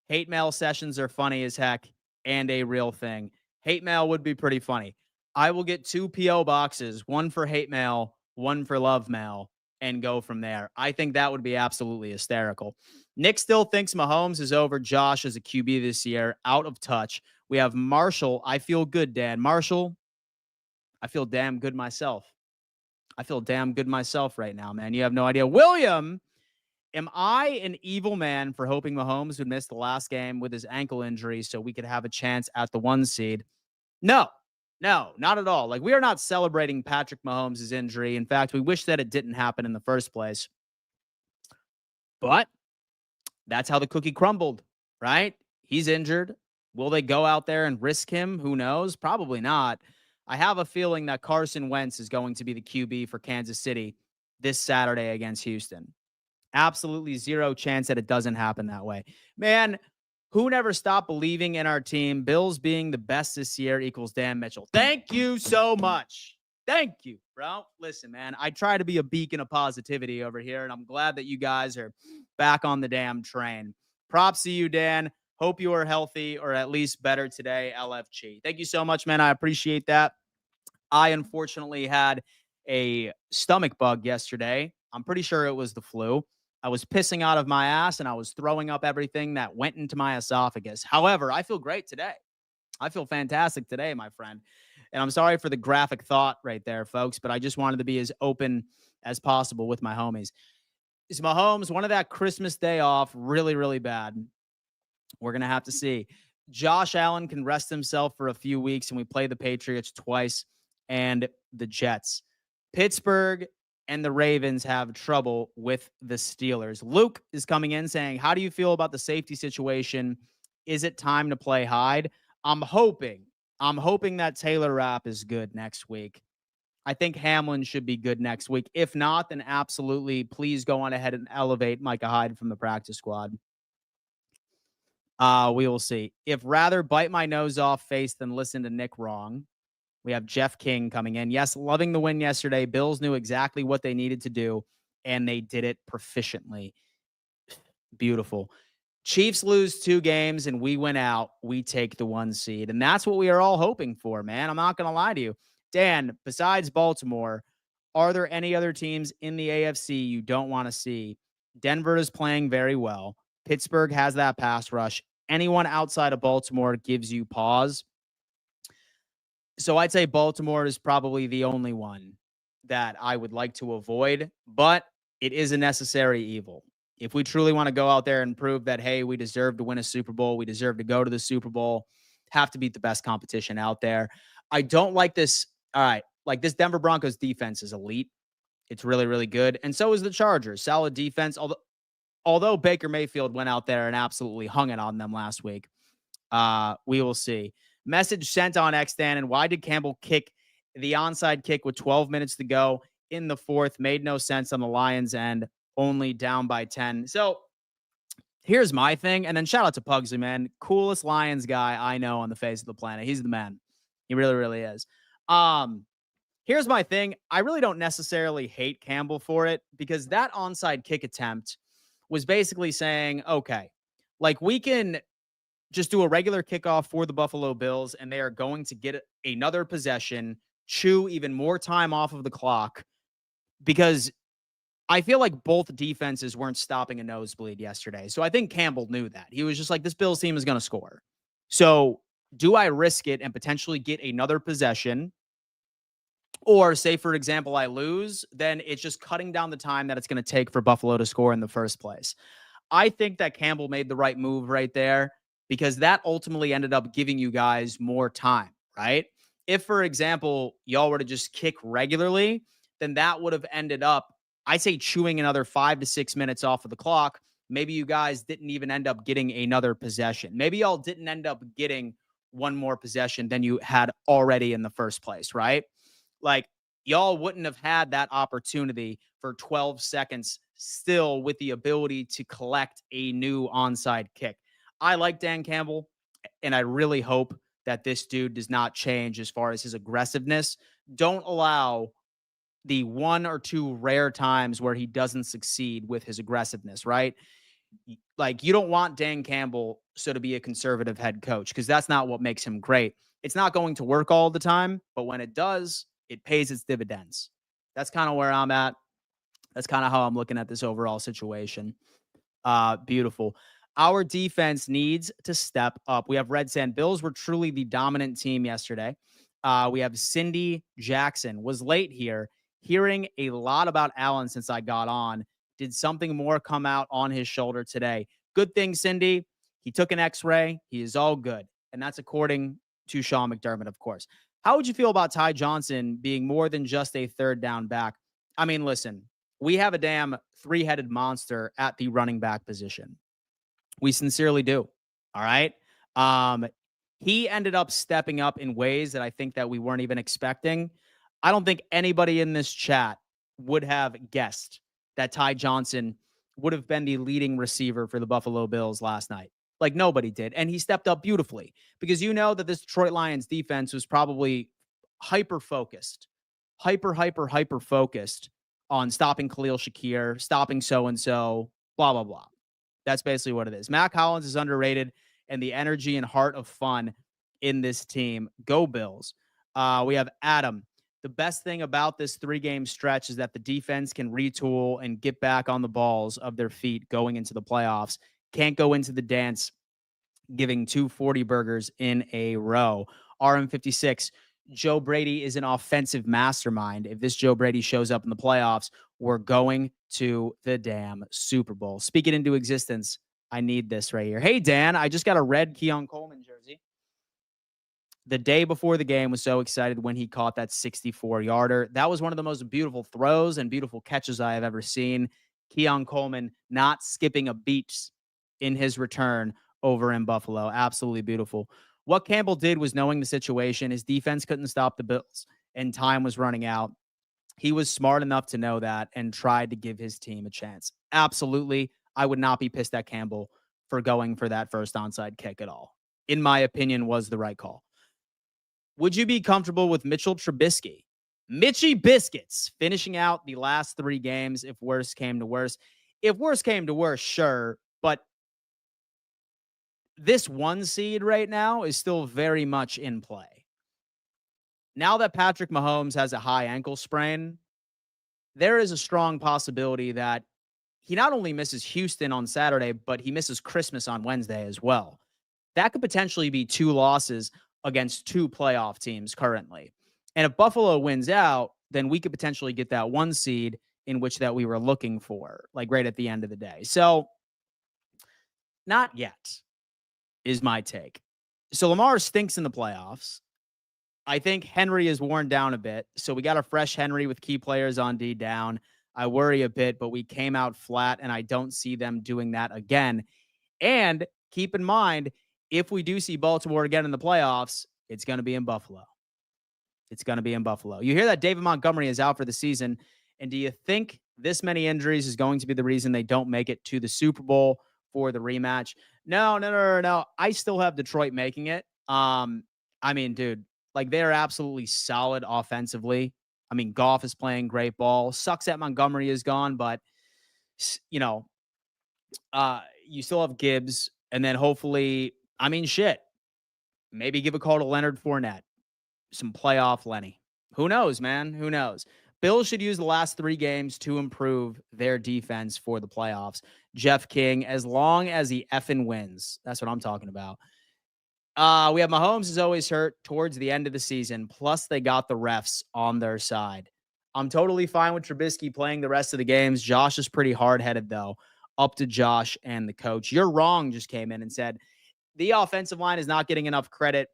Hate mail sessions are funny as heck and a real thing. Hate mail would be pretty funny. I will get 2 PO boxes, one for hate mail, one for love mail, and go from there. I think that would be absolutely hysterical. Nick still thinks Mahomes is over Josh as a QB this year, out of touch. We have Marshall. I feel good, Dad. Marshall, I feel damn good myself. I feel damn good myself right now, man. You have no idea. William, am I an evil man for hoping Mahomes would miss the last game with his ankle injury so we could have a chance at the 1 seed? No, not at all. Like, we are not celebrating Patrick Mahomes' injury. In fact, we wish that it didn't happen in the first place. But that's how the cookie crumbled, right? He's injured. Will they go out there and risk him? Who knows? Probably not. I have a feeling that Carson Wentz is going to be the QB for Kansas City this Saturday against Houston. Absolutely zero chance that it doesn't happen that way. Man, who never stopped believing in our team? Bills being the best this year equals Dan Mitchell. Thank you so much. Thank you, bro. Listen, man, I try to be a beacon of positivity over here, and I'm glad that you guys are back on the damn train. Props to you, Dan. Hope you are healthy, or at least better today, LFG. Thank you so much, man. I appreciate that. I unfortunately had a stomach bug yesterday. I'm pretty sure it was the flu. I was pissing out of my ass and I was throwing up everything that went into my esophagus. However, I feel great today. I feel fantastic today, my friend. And I'm sorry for the graphic thought right there, folks, but I just wanted to be as open as possible with my homies. Is Mahomes one of that Christmas day off really, really bad? We're going to have to see. Josh Allen can rest himself for a few weeks, and we play the Patriots twice and the Jets. Pittsburgh and the Ravens have trouble with the Steelers. Luke is coming in saying, how do you feel about the safety situation? Is it time to play Hyde? I'm hoping that Taylor Rapp is good next week. I think Hamlin should be good next week. If not, then absolutely please go on ahead and elevate Micah Hyde from the practice squad. We will see. If rather bite my nose off face than listen to Nick wrong. We have Jeff King coming in. Yes, loving the win yesterday. Bills knew exactly what they needed to do, and they did it proficiently. Beautiful. Chiefs lose 2 games, and we win out. We take the 1 seed, and that's what we are all hoping for, man. I'm not going to lie to you. Dan, besides Baltimore, are there any other teams in the AFC you don't want to see? Denver is playing very well. Pittsburgh has that pass rush. Anyone outside of Baltimore gives you pause. So I'd say Baltimore is probably the only one that I would like to avoid, but it is a necessary evil. If we truly want to go out there and prove that, hey, we deserve to win a Super Bowl, we deserve to go to the Super Bowl, have to beat the best competition out there. I don't like this. All right. Like, this Denver Broncos defense is elite. It's really, really good. And so is the Chargers. Solid defense. Although Baker Mayfield went out there and absolutely hung it on them last week. We will see. Message sent on Xstan. And why did Campbell kick the onside kick with 12 minutes to go in the 4th? Made no sense on the Lions' end, only down by 10. So here's my thing. And then shout out to Pugsley, man. Coolest Lions guy I know on the face of the planet. He's the man. He really, really is. Here's my thing. I really don't necessarily hate Campbell for it, because that onside kick attempt was basically saying, okay, like, we can just do a regular kickoff for the Buffalo Bills, and they are going to get another possession, chew even more time off of the clock, because I feel like both defenses weren't stopping a nosebleed yesterday. So I think Campbell knew that. He was just like, this Bills team is going to score. So do I risk it and potentially get another possession, or say, for example, I lose, then it's just cutting down the time that it's going to take for Buffalo to score in the first place. I think that Campbell made the right move right there because that ultimately ended up giving you guys more time, right? If, for example, y'all were to just kick regularly, then that would have ended up, I say, chewing another 5 to 6 minutes off of the clock. Maybe you guys didn't even end up getting another possession. Maybe y'all didn't end up getting one more possession than you had already in the first place, right? Like, y'all wouldn't have had that opportunity for 12 seconds still with the ability to collect a new onside kick. I like Dan Campbell, and I really hope that this dude does not change as far as his aggressiveness. Don't allow the one or two rare times where he doesn't succeed with his aggressiveness, right? Like, you don't want Dan Campbell to be a conservative head coach because that's not what makes him great. It's not going to work all the time, but when it does, it pays its dividends. That's kind of where I'm at. That's kind of how I'm looking at this overall situation. Beautiful. Our defense needs to step up. We have Red Sand. Bills were truly the dominant team yesterday. We have Cindy Jackson was late here. Hearing a lot about Allen since I got on. Did something more come out on his shoulder today? Good thing, Cindy. He took an x-ray. He is all good. And that's according to Sean McDermott, of course. How would you feel about Ty Johnson being more than just a third down back? I mean, listen, we have a damn three-headed monster at the running back position. We sincerely do. All right. Um, he ended up stepping up in ways that I think that we weren't even expecting. I don't think anybody in this chat would have guessed that Ty Johnson would have been the leading receiver for the Buffalo Bills last night. Like, nobody did. And he stepped up beautifully because you know that this Detroit Lions defense was probably hyper focused, hyper focused on stopping Khalil Shakir, stopping so-and-so, blah, blah, blah. That's basically what it is. Mac Hollins is underrated, and the energy and heart of fun in this team. Go Bills. We have Adam. The best thing about this 3-game stretch is that the defense can retool and get back on the balls of their feet going into the playoffs. Can't go into the dance giving 240 burgers in a row. RM56. Joe Brady is an offensive mastermind. If this Joe Brady shows up in the playoffs, we're going to the damn Super Bowl. Speak it into existence. I need this right here. Hey, Dan, I just got a red Keon Coleman jersey. The day before the game, was so excited when he caught that 64-yarder. That was one of the most beautiful throws and beautiful catches I have ever seen. Keon Coleman not skipping a beat in his return over in Buffalo. Absolutely beautiful. What Campbell did was, knowing the situation, his defense couldn't stop the Bills and time was running out. He was smart enough to know that and tried to give his team a chance. Absolutely. I would not be pissed at Campbell for going for that first onside kick at all. In my opinion, was the right call. Would you be comfortable with Mitchell Trubisky? Mitchy Biscuits finishing out the last 3 games if worse came to worse. If worse came to worse, sure. But this 1 seed right now is still very much in play. Now that Patrick Mahomes has a high ankle sprain, there is a strong possibility that he not only misses Houston on Saturday, but he misses Christmas on Wednesday as well. That could potentially be 2 losses against 2 playoff teams currently. And if Buffalo wins out, then we could potentially get that 1 seed in which that we were looking for, like right at the end of the day. So, not yet is my take. So Lamar stinks in the playoffs. I think Henry is worn down a bit. So we got a fresh Henry with key players on D down. I worry a bit, but we came out flat, and I don't see them doing that again. And keep in mind, if we do see Baltimore again in the playoffs, it's going to be in Buffalo. It's going to be in Buffalo. You hear that David Montgomery is out for the season. And do you think this many injuries is going to be the reason they don't make it to the Super Bowl for the rematch? No. I still have Detroit making it. I mean, dude, like, they're absolutely solid offensively. I mean, Goff is playing great ball. Sucks that Montgomery is gone, but you know, you still have Gibbs, and then hopefully, I mean, shit, maybe give a call to Leonard Fournette, some playoff Lenny. Who knows, man? Who knows? Bills should use the last 3 games to improve their defense for the playoffs. Jeff King, as long as he effing wins, that's what I'm talking about. We have Mahomes is always hurt towards the end of the season. Plus, they got the refs on their side. I'm totally fine with Trubisky playing the rest of the games. Josh is pretty hard-headed, though. Up to Josh and the coach. You're wrong just came in and said the offensive line is not getting enough credit.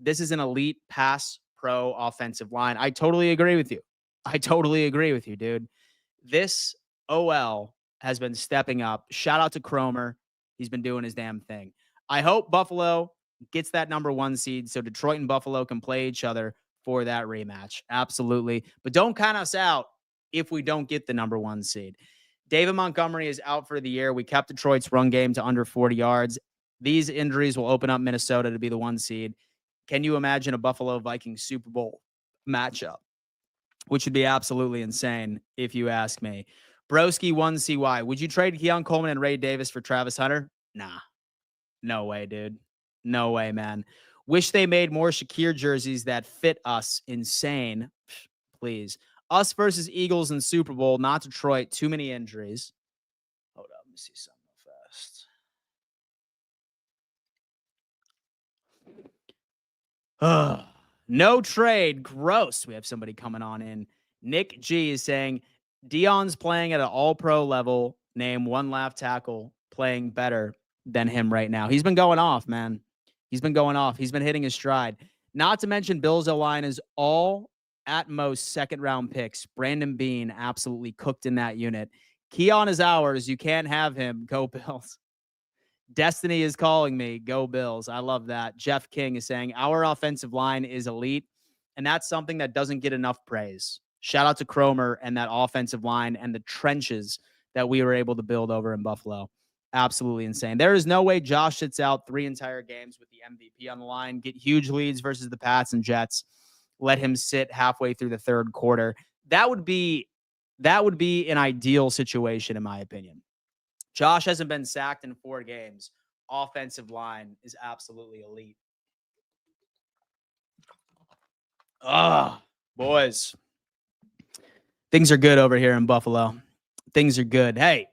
This is an elite pass pro offensive line. I totally agree with you. I totally agree with you, dude. This OL has been stepping up. Shout out to Cromer. He's been doing his damn thing. I hope Buffalo gets that number 1 seed so Detroit and Buffalo can play each other for that rematch. Absolutely. But don't count us out if we don't get the number 1 seed. David Montgomery is out for the year. We kept Detroit's run game to under 40 yards. These injuries will open up Minnesota to be the 1 seed. Can you imagine a Buffalo Vikings Super Bowl matchup? Which would be absolutely insane if you ask me. Broski 1CY. Would you trade Keon Coleman and Ray Davis for Travis Hunter? Nah. No way, dude. No way, man. Wish they made more Shakir jerseys that fit us. Insane. Please. Us versus Eagles in Super Bowl, not Detroit. Too many injuries. Hold up. Let me see something fast. No trade. Gross. We have somebody coming on in. Nick G is saying, Dion's playing at an all-pro level. Name one left tackle playing better than him right now. He's been going off, man. He's been going off. He's been hitting his stride. Not to mention Bills O-line is all at most second-round picks. Brandon Beane absolutely cooked in that unit. Keon is ours. You can't have him. Go Bills. Destiny is calling me. Go Bills. I love that. Jeff King is saying our offensive line is elite, and that's something that doesn't get enough praise. Shout out to Cromer and that offensive line and the trenches that we were able to build over in Buffalo. Absolutely insane. There is no way Josh sits out 3 entire games with the MVP on the line, get huge leads versus the Pats and Jets, let him sit halfway through the third quarter. That would be an ideal situation, in my opinion. Josh hasn't been sacked in 4 games. Offensive line is absolutely elite. Boys. Things are good over here in Buffalo. Things are good. Hey,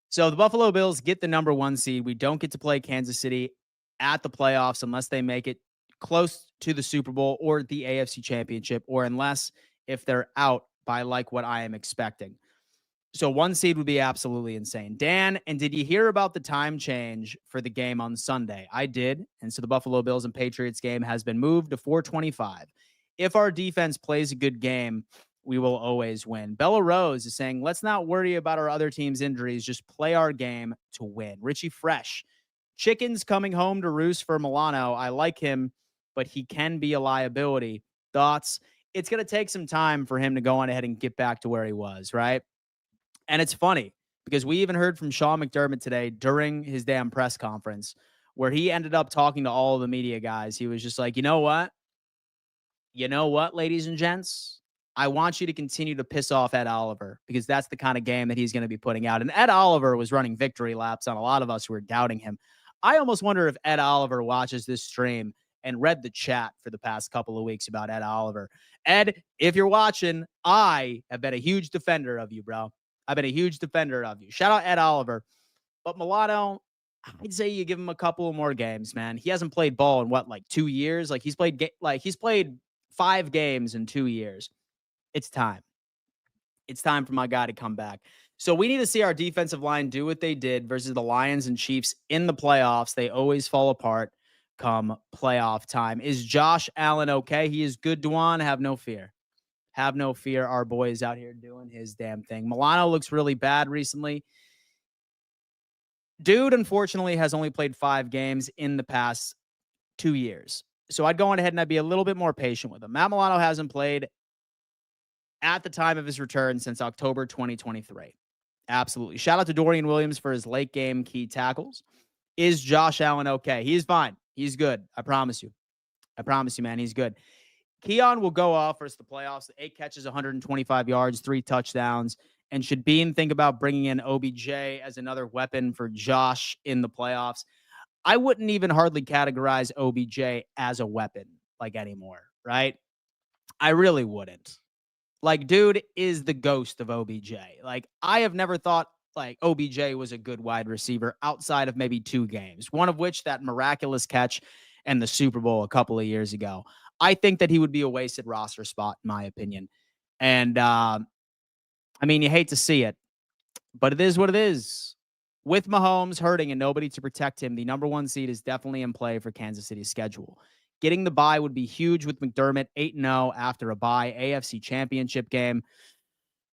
so the Buffalo Bills get the number 1 seed. We don't get to play Kansas City at the playoffs unless they make it close to the Super Bowl or the AFC Championship, or unless if they're out by like what I am expecting. So 1 seed would be absolutely insane. Dan, and did you hear about the time change for the game on Sunday? I did. And so the Buffalo Bills and Patriots game has been moved to 4:25. If our defense plays a good game, we will always win. Bella Rose is saying, let's not worry about our other team's injuries. Just play our game to win. Richie Fresh. Chicken's coming home to roost for Milano. I like him, but he can be a liability. Thoughts? It's going to take some time for him to go on ahead and get back to where he was, right? And it's funny because we even heard from Sean McDermott today during his damn press conference where he ended up talking to all of the media guys. He was just like, you know what? Ladies and gents? I want you to continue to piss off Ed Oliver because that's the kind of game that he's going to be putting out. And Ed Oliver was running victory laps on a lot of us who were doubting him. I almost wonder if Ed Oliver watches this stream and read the chat for the past couple of weeks about Ed Oliver. Ed, if you're watching, I have been a huge defender of you, bro. I've been a huge defender of you. Shout out Ed Oliver. But Milano, I'd say you give him a couple more games, man. He hasn't played ball in what, like 2 years? He's played 5 games in 2 years. It's time. It's time for my guy to come back. So we need to see our defensive line do what they did versus the Lions and Chiefs in the playoffs. They always fall apart come playoff time. Is Josh Allen okay? He is good, Dwan. Have no fear. Have no fear. Our boy is out here doing his damn thing. Milano looks really bad recently. Dude, unfortunately, has only played 5 games in the past 2 years. So I'd go on ahead and I'd be a little bit more patient with him. Matt Milano hasn't played at the time of his return since October 2023. Absolutely. Shout out to Dorian Williams for his late game key tackles. Is Josh Allen okay? He's fine. He's good. I promise you. I promise you, man. He's good. Keon will go off versus the playoffs. 8 catches, 125 yards, 3 touchdowns. And should Bean think about bringing in OBJ as another weapon for Josh in the playoffs? I wouldn't even hardly categorize OBJ as a weapon anymore, right? I really wouldn't. Dude is the ghost of OBJ. I have never thought OBJ was a good wide receiver outside of maybe 2 games, one of which that miraculous catch and the Super Bowl a couple of years ago. I think that he would be a wasted roster spot, in my opinion. And I mean, you hate to see it, but it is what it is. With Mahomes hurting and nobody to protect him, the number one seed is definitely in play for Kansas City's schedule. Getting the bye would be huge with McDermott 8-0 after a bye AFC Championship game.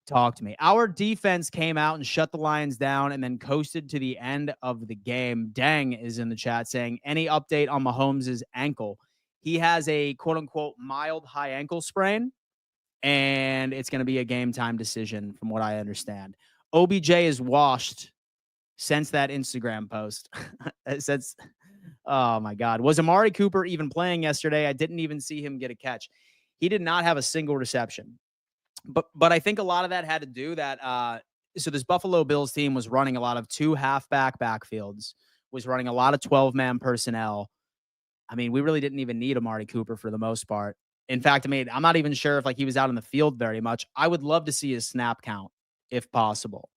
Talk to me. Our defense came out and shut the Lions down and then coasted to the end of the game. Dang is in the chat saying, any update on Mahomes' ankle? He has a quote-unquote mild high ankle sprain, and it's going to be a game time decision from what I understand. OBJ is washed since that Instagram post. Since, oh my God. Was Amari Cooper even playing yesterday? I didn't even see him get a catch. He did not have a single reception. But I think a lot of that had to do that. So this Buffalo Bills team was running a lot of 2 halfback backfields, was running a lot of 12-man personnel. I mean, we really didn't even need Amari Cooper for the most part. In fact, I mean, I'm not even sure if like he was out in the field very much. I would love to see his snap count if possible.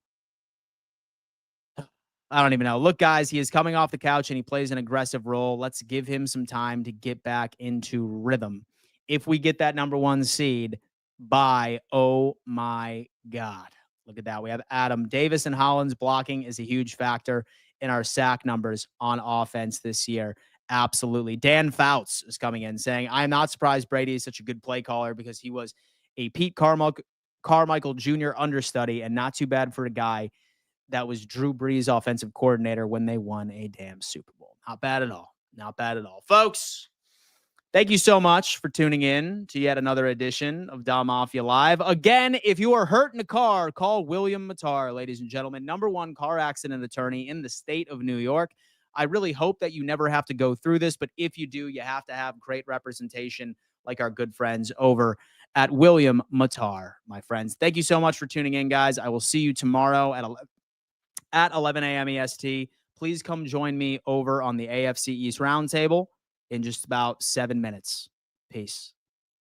I don't even know. Look, guys, he is coming off the couch and he plays an aggressive role. Let's give him some time to get back into rhythm. If we get that number one seed by, oh my God, look at that. We have Adam Davis and Hollins blocking is a huge factor in our sack numbers on offense this year. Absolutely. Dan Fouts is coming in saying, I'm not surprised Brady is such a good play caller because he was a Pete Carmichael Jr. understudy and not too bad for a guy that was Drew Brees' offensive coordinator when they won a damn Super Bowl. Not bad at all. Not bad at all. Folks, thank you so much for tuning in to yet another edition of Dom Mafia Live. Again, if you are hurt in a car, call William Matar, ladies and gentlemen, #1 car accident attorney in the state of New York. I really hope that you never have to go through this, but if you do, you have to have great representation like our good friends over at William Matar, my friends. Thank you so much for tuning in, guys. I will see you tomorrow at 11 a.m. EST. Please come join me over on the AFC East Roundtable in just about 7 minutes. Peace.